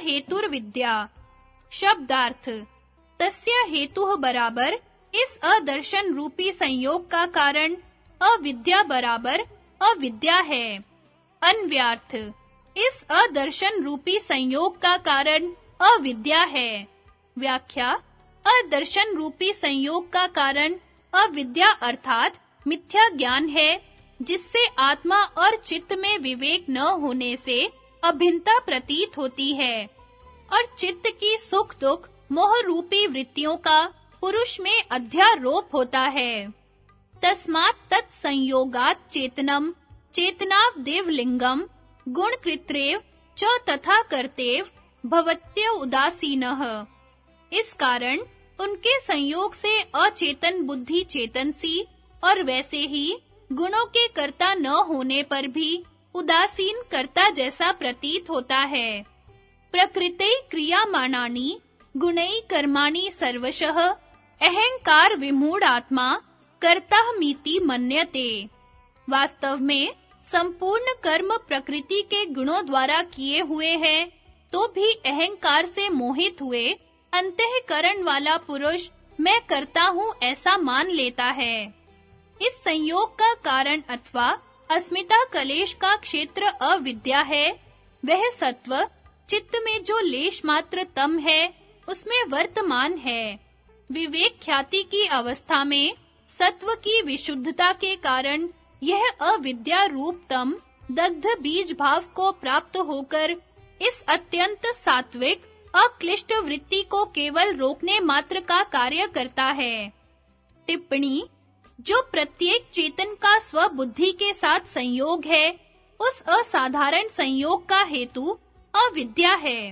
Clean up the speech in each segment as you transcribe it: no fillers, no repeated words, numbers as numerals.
हेतुर्विद्या। शब्दार्थ तस्य हेतुः बराबर इस अदर्शन रूपी संयोग का कारण अविद्या बराबर अविद्या है। अन्व्यार्थ इस अदर्शन रूपी संयोग का कारण अविद्या है। व्याख्या अदर्शन रूपी संयोग का कारण अविद्या अर्थात मिथ्या ज्ञान है, जिससे आत्मा और चित्त में विवेक न होने से अभिन्नता प्रतीत होती है और चित्त की सुख दुख मोह रूपी वृत्तियों का पुरुष में अध्यारोप होता है। तस्मात् तत्संयोगात् चेतनम चेतनावदेव लिंगम गुणकृत्रेव च तथा कर्तेव भवत्य उदासीनः। इस कारण उनके संयोग से अचेतन बुद्धि चेतन सी और वैसे ही गुणों के कर्ता न होने पर भी उदासीन कर्ता जैसा प्रतीत होता है। प्रकृति क्रियामाणानि गुणैः कर्माणि सर्वशः अहंकार विमूढ़ आत्मा कर्ताहमीति मन्यते। वास्तव में संपूर्ण कर्म प्रकृति के गुणों द्वारा किए हुए हैं, तो भी अहंकार से मोहित हुए अंतःकरण वाला पुरुष मैं करता हूँ ऐसा मान लेता है। इस संयोग का कारण अथवा अस्मिता कलेश का क्षेत्र अविद्या है। वह सत्व चित्त में जो लेश मात्र तम है उसमें वर्तमान है। विवेक ख्याति की अवस्था में सत्व की विशुद्धता के कारण यह अविद्या रूप तम दग्ध बीज भाव को प्राप्त होकर इस अत्यंत सात्विक अक्लिष्ट वृत्ति को केवल रोकने मात्र का कार्य करता है। टिप्पणी जो प्रत्येक चेतन का स्वबुद्धि के साथ संयोग है, उस असाधारण संयोग का हेतु अविद्या है।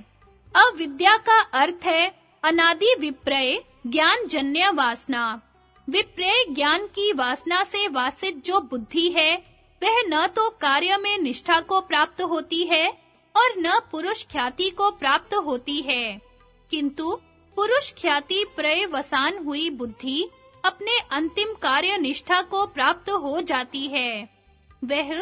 अविद्या का अर्थ है अनादि विप्रय ज्ञान जन्य वासना। विप्रय ज्ञान की वासना से वासित जो बुद्धि है, वह न तो कार्य में निष्ठा को प्राप्त होती है और न पुरुष ख्याति को प्राप्त होती है, किंतु पुरुष ख्याति प्रयवसान हुई बुद्धि अपने अंतिम कार्य निष्ठा को प्राप्त हो जाती है। वह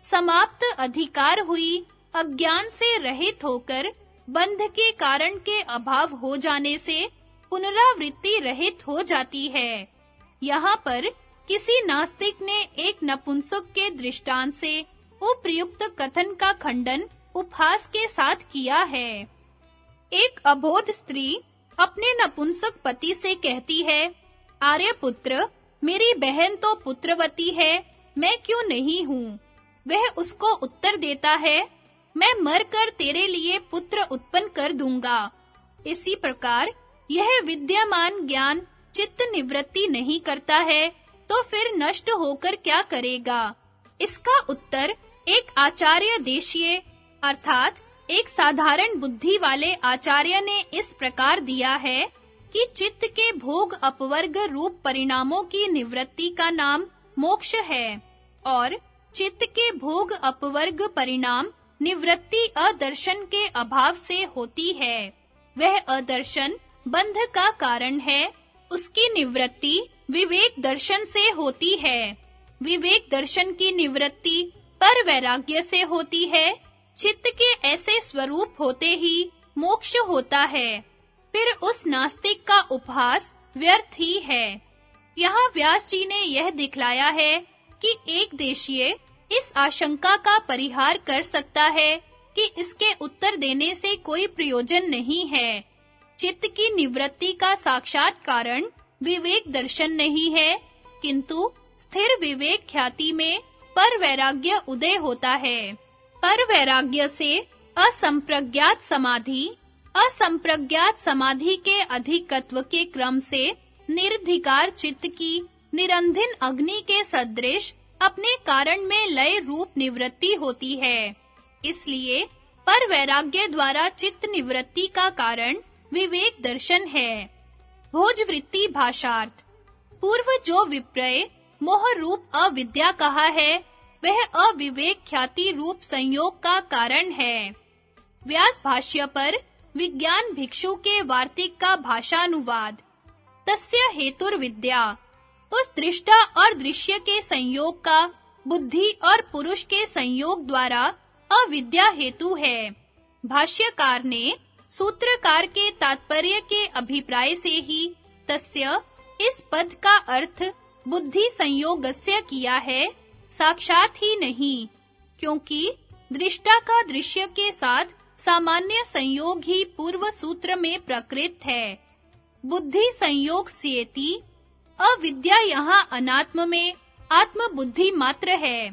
समाप्त अधिकार हुई अज्ञान से रहित होकर बंध के कारण के अभाव हो जाने से पुनरावृत्ति रहित हो जाती है। यहाँ पर किसी नास्तिक ने एक नपुंसक के दृष्टांत से उपयुक्त कथन का खंडन उपहास के साथ किया है। एक अबोध स्त्री अपने नपुंसक पति से कहती है, आर्यपुत्र, मेरी बहन तो पुत्रवती है, मैं क्यों नहीं हूँ? वह उसको उत्तर देता है, मैं मरकर तेरे लिए पुत्र उत्पन्न कर दूंगा। इसी प्रकार यह विद्यमान ज्ञान चित्त निवृत्ति नहीं करता है, तो फिर नष्ट होकर क्या करेगा? इसका उत्तर एक आचार्य देशीय अर्थात एक साधारण बुद्धि वाले आचार्य ने इस प्रकार दिया है कि चित्त के भोग अपवर्ग रूप परिणामों की निवृत्ति का नाम मोक्ष है और चित्त के भोग अपवर्ग परिणाम निवृत्ति अदर्शन के अभाव से होती है। वह अदर्शन बंध का कारण है, उसकी निवृत्ति विवेक दर्शन से होती है। विवेक दर्शन की निवृत्ति पर वैराग्य से होती है। चित्त के ऐसे स्वरूप होते ही मोक्ष होता है। फिर उस नास्तिक का उपहास व्यर्थ ही है। यहाँ व्यास जी ने यह दिखलाया है कि एक देशीय इस आशंका का परिहार कर सकता है कि इसके उत्तर देने से कोई प्रयोजन नहीं है। चित्त की निवृत्ति का साक्षात कारण विवेक दर्शन नहीं है, किंतु स्थिर विवेक ख्याति में पर वैराग्य उदय होता है। पर वैराग्य से असंप्रज्ञात समाधि के अधिकत्व के क्रम से निर्धिकार चित्त की निरंधिन अग्नि के सदृश अपने कारण में लय रूप निवृत्ति होती है। इसलिए पर वैराग्य द्वारा चित्त निवृत्ति का कारण विवेक दर्शन है। भोजवृत्ति भाषार्थ पूर्व जो विप्रय मोह रूप अविद्या कहा है, वह अविवेक ख्याति रूप संयोग का कारण है। व्यास भाष्य पर विज्ञान भिक्षु के वार्तिक का भाषानुवाद। तस्य हेतुर्विद्या उस दृष्टा और दृश्य के संयोग का बुद्धि और पुरुष के संयोग द्वारा अविद्या हेतु है। भाष्यकार ने सूत्रकार के तात्पर्य के अभिप्राय से ही तस्य इस पद का अर्थ बुद्धि संयोगस्य किया है, साक्षात ही नहीं, क्योंकि दृष्टा का दृश्य के साथ सामान्य संयोग ही पूर्व सूत्र में प्रकृत है। बुद्धि संयोग स्येति, अविद्या यहाँ अनात्म में आत्म बुद्धि मात्र है,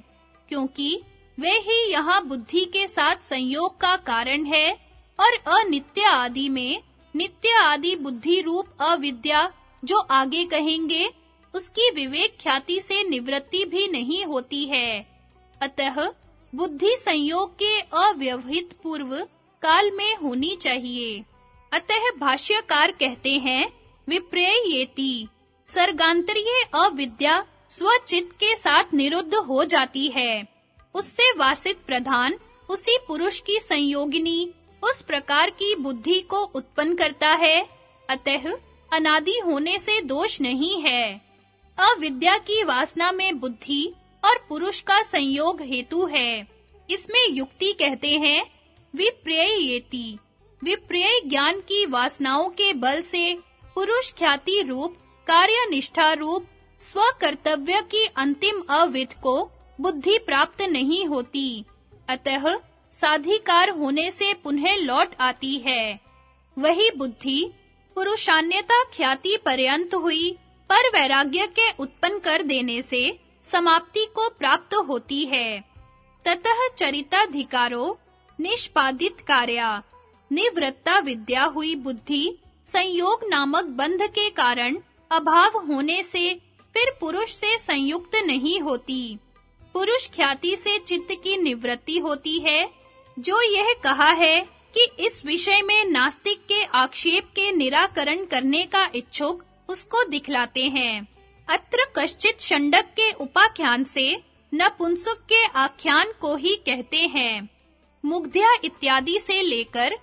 क्योंकि वे ही यहाँ बुद्धि के साथ संयोग का कारण है, और अनित्य आदि में नित्य आदि बुद्धि रूप अविद्या जो आगे कहेंगे, उसकी विवेक ख्याति से निवृत्ति भी नहीं होती है। अतः बुद्धि संयोग के अव्यवहित पूर्व काल में होनी चाहिए। अतः भाष्यकार कहते हैं, विप्रेयेति, सर्गांतरीय अविद्या स्वचित्त के साथ निरुद्ध हो जाती है। उससे वासित प्रधान उसी पुरुष की संयोगिनी उस प्रकार की बुद्धि को उत्पन्न करता है। अतः अनादि होने से दोष नहीं है। अविद्या की वासना में बुद्धि और पुरुष का संयोग हेतु है। इसमें युक्ति कहते हैं, विप्रेयेति, विप्रेय ज्ञान की वासनाओं के बल से पुरुष ख्याति रूप कार्य निष्ठा रूप स्वकर्तव्य की अंतिम अविद को बुद्धि प्राप्त नहीं होती। अतः साधिकार होने से पुनः लौट आती है। वही बुद्धि पुरुषान्यता ख्याति पर्यंत हुई पर वैराग्य के उत्पन्न कर देने से समाप्ति को प्राप्त होती है। ततः चरिताधिकारो निष्पादित कार्या, निवृत्ता विद्या हुई बुद्धि संयोग नामक बंध के कारण अभाव होने से फिर पुरुष से संयुक्त नहीं होती। पुरुष ख्याति से चित्त की निवृत्ति होती है। जो यह कहा है कि इस विषय में नास्तिक के आक्षेप के निराकरण करने का इच्छुक उसको दिखलाते हैं। अत्र कश्चित षण्डक के उपाख्यान से नपुंसक के आख्यान को ही कहते हैं। मुग्ध्या इत्यादि से लेकर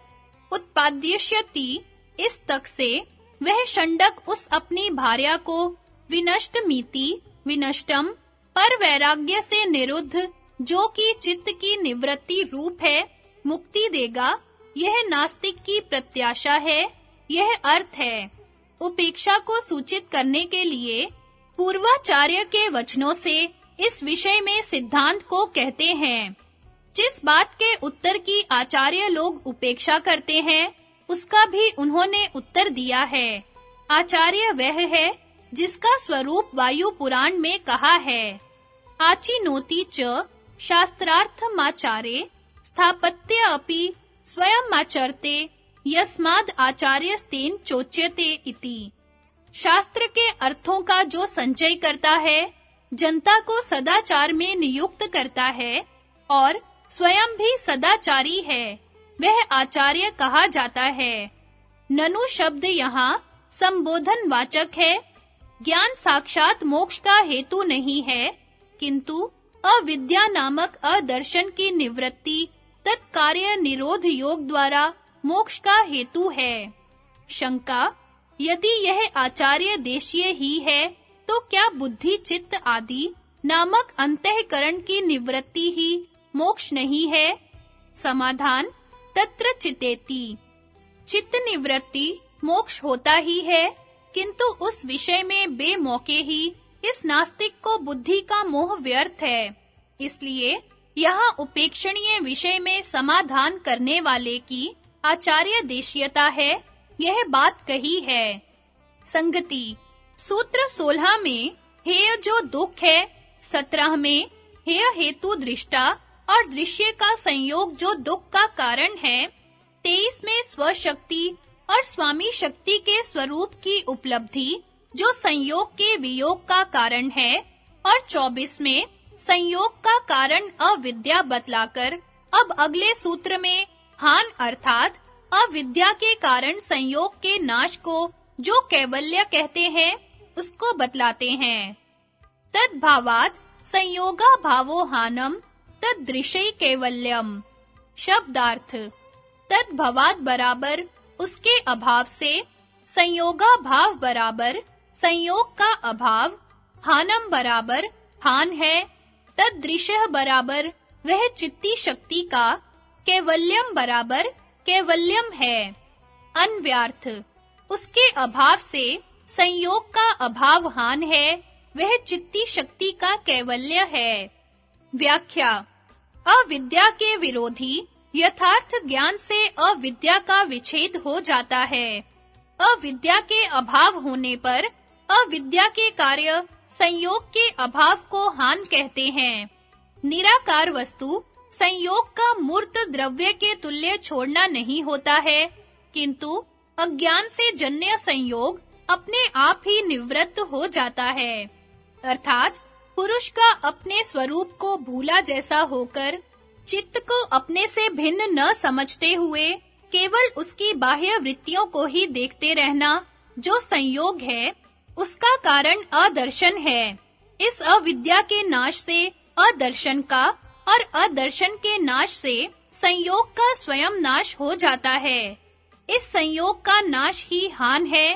उत्पाद्यष्यति इस तक से वह षण्डक उस अपनी भार्या को विनष्टमिति विनष्टम पर वैराग्य से निरुद्ध जो कि चित्त की निवृत्ति रूप है मुक्ति देगा, यह नास्तिक की प्रत्याशा है। यह अर्थ है। उपेक्षा को सूचित करने के लिए पूर्वाचार्य के वचनों से इस विषय में सिद्धांत को कहते हैं। जिस बात के उत्तर की आचार्य लोग उपेक्षा करते हैं, उसका भी उन्होंने उत्तर दिया है। आचार्य वह है जिसका स्वरूप वायु पुराण में कहा है, आचिनोति च शास्त्रार्थमाचारे स्थापत्य अपि स्वयं आचरते यस्माद् आचार्यस्तेन चोच्यते इति। शास्त्र के अर्थों का जो संचय करता है, जनता को सदाचार में नियुक्त करता है और स्वयं भी सदाचारी है, वह आचार्य कहा जाता है। ननु शब्द यहाँ संबोधन वाचक है। ज्ञान साक्षात मोक्ष का हेतु नहीं है, किंतु अविद्या नामक अदर्शन की निवृत्ति तत्कार्य निरोध योग द्वारा मोक्ष का हेतु है। शंका, यदि यह आचार्य देशीय ही है, तो क्या बुद्धि चित्त आदि नामक अंतःकरण की निवृत्ति ही मोक्ष नहीं है? समाधान, तत्र चितेति, चित्त निवृत्ति मोक्ष होता ही है, किंतु उस विषय में बेमौके ही इस नास्तिक को बुद्धि का मोह व्यर्थ है। इसलिए यहाँ उपेक्षणीय विषय में समाधान करने वाले की आचार्य देशीयता है, यह बात कही है। संगति, सूत्र 16 में हेय जो दुख है, 17 में हेय हेतु दृष्टा और दृश्य का संयोग जो दुख का कारण है, 23 में स्वशक्ति और स्वामी शक्ति के स्वरूप की उपलब्धि जो संयोग के वियोग का कारण है, और 24 में संयोग का कारण अविद्या बतलाकर अब अगले सूत्र में हान अर्थात अविद्या के कारण संयोग के नाश को जो कैवल्य कहते हैं, उसको बतलाते हैं। तद्भावात् संयोगा भावो हानम तद्दृश्य कैवल्यम। शब्दार्थ, तद्भवात् बराबर उसके अभाव से, संयोगा भाव बराबर संयोग का अभाव, हानम बराबर हान है, तद्दृश्य बराबर वह चित्ती शक्ति का, कैवल्यम बराबर कैवल्यम है। अन्व्यार्थ, उसके अभाव से संयोग का अभाव हान है, वह चित्ती शक्ति का कैवल्य है। व्याख्या: अविद्या के विरोधी यथार्थ ज्ञान से अविद्या का विच्छेद हो जाता है। अविद्या के अभाव होने पर अविद्या के कार्य संयोग के अभाव को हान कहते हैं। निराकार वस्तु संयोग का मूर्त द्रव्य के तुल्य छोड़ना नहीं होता है, किंतु अज्ञान से जन्य संयोग अपने आप ही निवृत्त हो जाता है। अर्थात पुरुष का अपने स्वरूप को भूला जैसा होकर चित्त को अपने से भिन्न न समझते हुए केवल उसकी बाह्य वृत्तियों को ही देखते रहना जो संयोग है, उसका कारण अदर्शन है। इस अविद्या के नाश से अदर्शन का और अदर्शन के नाश से संयोग का स्वयं नाश हो जाता है। इस संयोग का नाश ही हान है,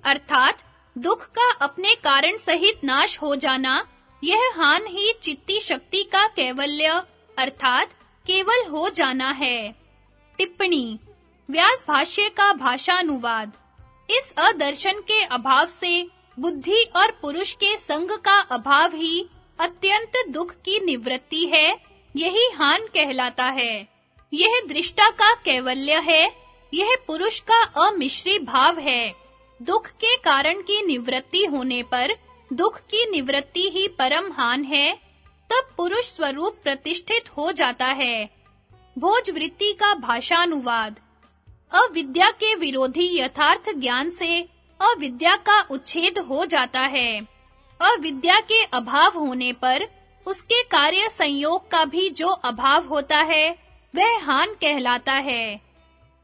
अर्थात दुख का अपने कारण सहित नाश हो जाना, यह हान ही चित्ती शक्ति का कैवल्य अर्थात केवल हो जाना है। टिप्पणी: व्यास भाष्य का भाषानुवाद। इस अदर्शन के अभाव से बुद्धि और पुरुष के संग का अभाव ही अत्यंत दुख की निवृत्ति है, यही हान कहलाता है। यह दृष्टा का कैवल्य है, यह पुरुष का अमिश्री भाव है। दुख के कारण की निवृत्ति होने पर दुख की निवृत्ति ही परम हान है, तब पुरुष स्वरूप प्रतिष्ठित हो जाता है। भोज वृत्ति का भाषानुवाद। अविद्या के विरोधी यथार्थ ज्ञान से अविद्या का उच्छेद हो जाता है। अविद्या के अभाव होने पर उसके कार्य संयोग का भी जो अभाव होता है, वह हान कहलाता है।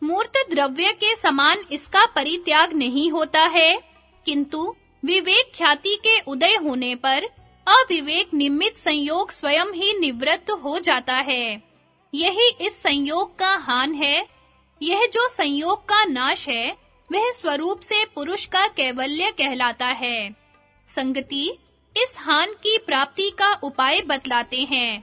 मूर्त द्रव्य के समान इसका परित्याग नहीं होता है, किंतु विवेक ख्याति के उदय होने पर अविवेक निमित्त संयोग स्वयं ही निवृत्त हो जाता है। यही इस संयोग का हान है। यह जो संयोग का नाश है, वह स्वरूप से पुरुष का कैवल्य कहलाता है। संगति इस हान की प्राप्ति का उपाय बतलाते हैं।